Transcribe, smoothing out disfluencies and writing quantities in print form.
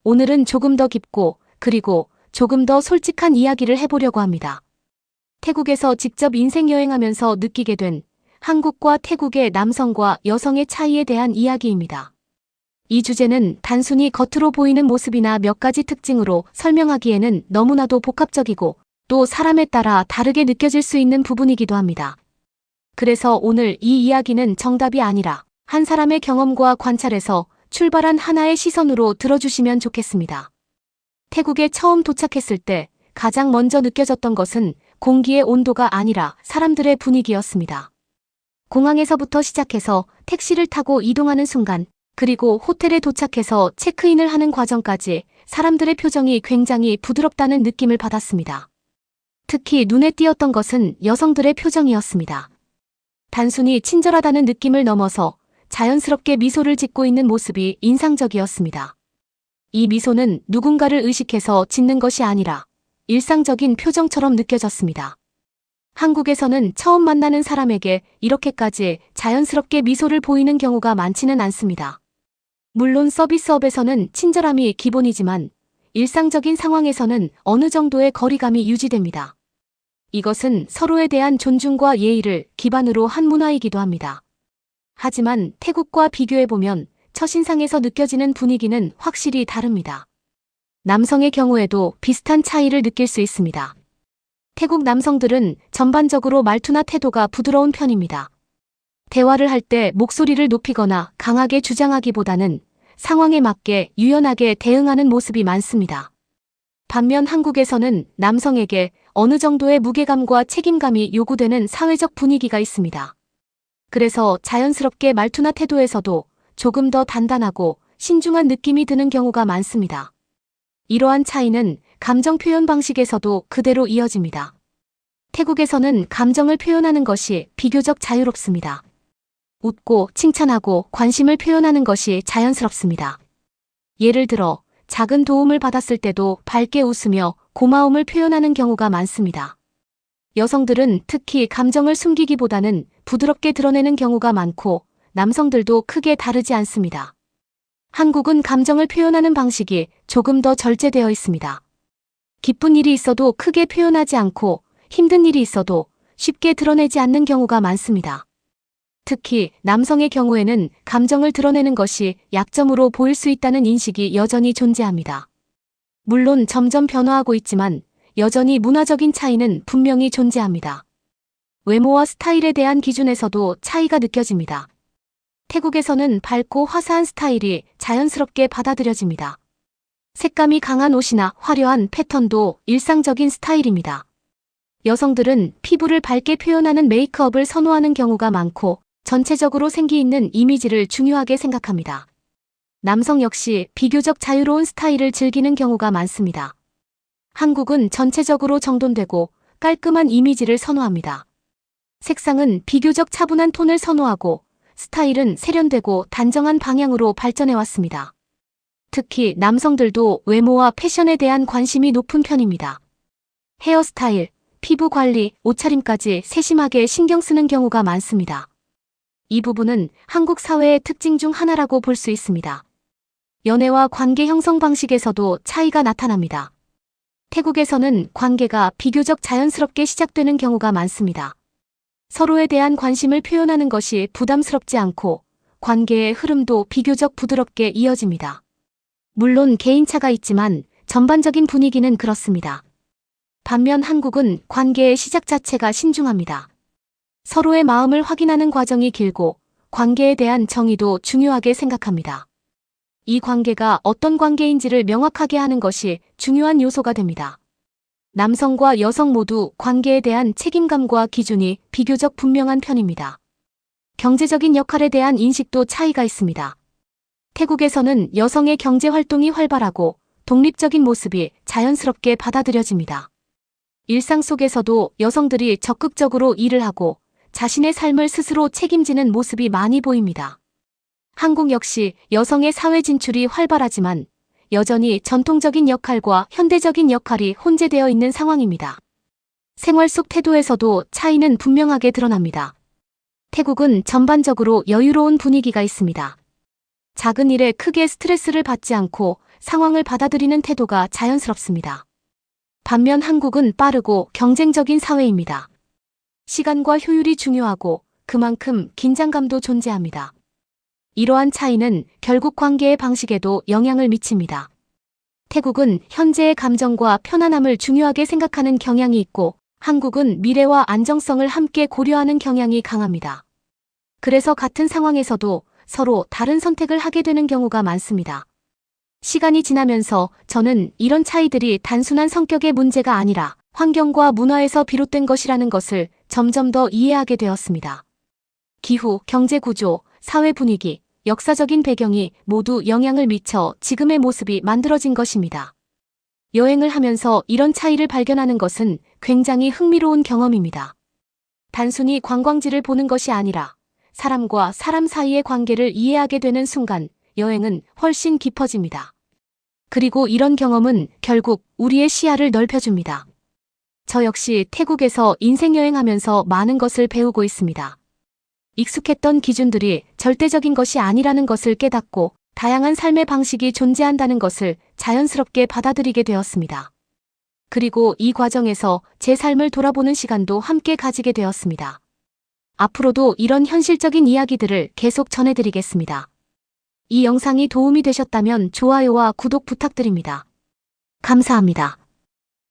오늘은 조금 더 깊고 그리고 조금 더 솔직한 이야기를 해보려고 합니다. 태국에서 직접 인생 여행하면서 느끼게 된 한국과 태국의 남성과 여성의 차이에 대한 이야기입니다. 이 주제는 단순히 겉으로 보이는 모습이나 몇 가지 특징으로 설명하기에는 너무나도 복합적이고 또 사람에 따라 다르게 느껴질 수 있는 부분이기도 합니다. 그래서 오늘 이 이야기는 정답이 아니라 한 사람의 경험과 관찰에서 출발한 하나의 시선으로 들어주시면 좋겠습니다. 태국에 처음 도착했을 때 가장 먼저 느껴졌던 것은 공기의 온도가 아니라 사람들의 분위기였습니다. 공항에서부터 시작해서 택시를 타고 이동하는 순간, 그리고 호텔에 도착해서 체크인을 하는 과정까지 사람들의 표정이 굉장히 부드럽다는 느낌을 받았습니다. 특히 눈에 띄었던 것은 여성들의 표정이었습니다. 단순히 친절하다는 느낌을 넘어서 자연스럽게 미소를 짓고 있는 모습이 인상적이었습니다. 이 미소는 누군가를 의식해서 짓는 것이 아니라 일상적인 표정처럼 느껴졌습니다. 한국에서는 처음 만나는 사람에게 이렇게까지 자연스럽게 미소를 보이는 경우가 많지는 않습니다. 물론 서비스업에서는 친절함이 기본이지만 일상적인 상황에서는 어느 정도의 거리감이 유지됩니다. 이것은 서로에 대한 존중과 예의를 기반으로 한 문화이기도 합니다. 하지만 태국과 비교해보면 첫인상에서 느껴지는 분위기는 확실히 다릅니다. 남성의 경우에도 비슷한 차이를 느낄 수 있습니다. 태국 남성들은 전반적으로 말투나 태도가 부드러운 편입니다. 대화를 할 때 목소리를 높이거나 강하게 주장하기보다는 상황에 맞게 유연하게 대응하는 모습이 많습니다. 반면 한국에서는 남성에게 어느 정도의 무게감과 책임감이 요구되는 사회적 분위기가 있습니다. 그래서 자연스럽게 말투나 태도에서도 조금 더 단단하고 신중한 느낌이 드는 경우가 많습니다. 이러한 차이는 감정 표현 방식에서도 그대로 이어집니다. 태국에서는 감정을 표현하는 것이 비교적 자유롭습니다. 웃고 칭찬하고 관심을 표현하는 것이 자연스럽습니다. 예를 들어 작은 도움을 받았을 때도 밝게 웃으며 고마움을 표현하는 경우가 많습니다. 여성들은 특히 감정을 숨기기보다는 부드럽게 드러내는 경우가 많고 남성들도 크게 다르지 않습니다. 한국은 감정을 표현하는 방식이 조금 더 절제되어 있습니다. 기쁜 일이 있어도 크게 표현하지 않고 힘든 일이 있어도 쉽게 드러내지 않는 경우가 많습니다. 특히 남성의 경우에는 감정을 드러내는 것이 약점으로 보일 수 있다는 인식이 여전히 존재합니다. 물론 점점 변화하고 있지만 여전히 문화적인 차이는 분명히 존재합니다. 외모와 스타일에 대한 기준에서도 차이가 느껴집니다. 태국에서는 밝고 화사한 스타일이 자연스럽게 받아들여집니다. 색감이 강한 옷이나 화려한 패턴도 일상적인 스타일입니다. 여성들은 피부를 밝게 표현하는 메이크업을 선호하는 경우가 많고 전체적으로 생기 있는 이미지를 중요하게 생각합니다. 남성 역시 비교적 자유로운 스타일을 즐기는 경우가 많습니다. 한국은 전체적으로 정돈되고 깔끔한 이미지를 선호합니다. 색상은 비교적 차분한 톤을 선호하고 스타일은 세련되고 단정한 방향으로 발전해왔습니다. 특히 남성들도 외모와 패션에 대한 관심이 높은 편입니다. 헤어스타일, 피부 관리, 옷차림까지 세심하게 신경 쓰는 경우가 많습니다. 이 부분은 한국 사회의 특징 중 하나라고 볼 수 있습니다. 연애와 관계 형성 방식에서도 차이가 나타납니다. 태국에서는 관계가 비교적 자연스럽게 시작되는 경우가 많습니다. 서로에 대한 관심을 표현하는 것이 부담스럽지 않고 관계의 흐름도 비교적 부드럽게 이어집니다. 물론 개인차가 있지만 전반적인 분위기는 그렇습니다. 반면 한국은 관계의 시작 자체가 신중합니다. 서로의 마음을 확인하는 과정이 길고 관계에 대한 정의도 중요하게 생각합니다. 이 관계가 어떤 관계인지를 명확하게 하는 것이 중요한 요소가 됩니다. 남성과 여성 모두 관계에 대한 책임감과 기준이 비교적 분명한 편입니다. 경제적인 역할에 대한 인식도 차이가 있습니다. 태국에서는 여성의 경제 활동이 활발하고 독립적인 모습이 자연스럽게 받아들여집니다. 일상 속에서도 여성들이 적극적으로 일을 하고 자신의 삶을 스스로 책임지는 모습이 많이 보입니다. 한국 역시 여성의 사회 진출이 활발하지만 여전히 전통적인 역할과 현대적인 역할이 혼재되어 있는 상황입니다. 생활 속 태도에서도 차이는 분명하게 드러납니다. 태국은 전반적으로 여유로운 분위기가 있습니다. 작은 일에 크게 스트레스를 받지 않고 상황을 받아들이는 태도가 자연스럽습니다. 반면 한국은 빠르고 경쟁적인 사회입니다. 시간과 효율이 중요하고 그만큼 긴장감도 존재합니다. 이러한 차이는 결국 관계의 방식에도 영향을 미칩니다. 태국은 현재의 감정과 편안함을 중요하게 생각하는 경향이 있고 한국은 미래와 안정성을 함께 고려하는 경향이 강합니다. 그래서 같은 상황에서도 서로 다른 선택을 하게 되는 경우가 많습니다. 시간이 지나면서 저는 이런 차이들이 단순한 성격의 문제가 아니라 환경과 문화에서 비롯된 것이라는 것을 점점 더 이해하게 되었습니다. 기후, 경제 구조, 사회 분위기, 역사적인 배경이 모두 영향을 미쳐 지금의 모습이 만들어진 것입니다. 여행을 하면서 이런 차이를 발견하는 것은 굉장히 흥미로운 경험입니다. 단순히 관광지를 보는 것이 아니라 사람과 사람 사이의 관계를 이해하게 되는 순간 여행은 훨씬 깊어집니다. 그리고 이런 경험은 결국 우리의 시야를 넓혀줍니다. 저 역시 태국에서 인생 여행하면서 많은 것을 배우고 있습니다. 익숙했던 기준들이 절대적인 것이 아니라는 것을 깨닫고 다양한 삶의 방식이 존재한다는 것을 자연스럽게 받아들이게 되었습니다. 그리고 이 과정에서 제 삶을 돌아보는 시간도 함께 가지게 되었습니다. 앞으로도 이런 현실적인 이야기들을 계속 전해드리겠습니다. 이 영상이 도움이 되셨다면 좋아요와 구독 부탁드립니다. 감사합니다.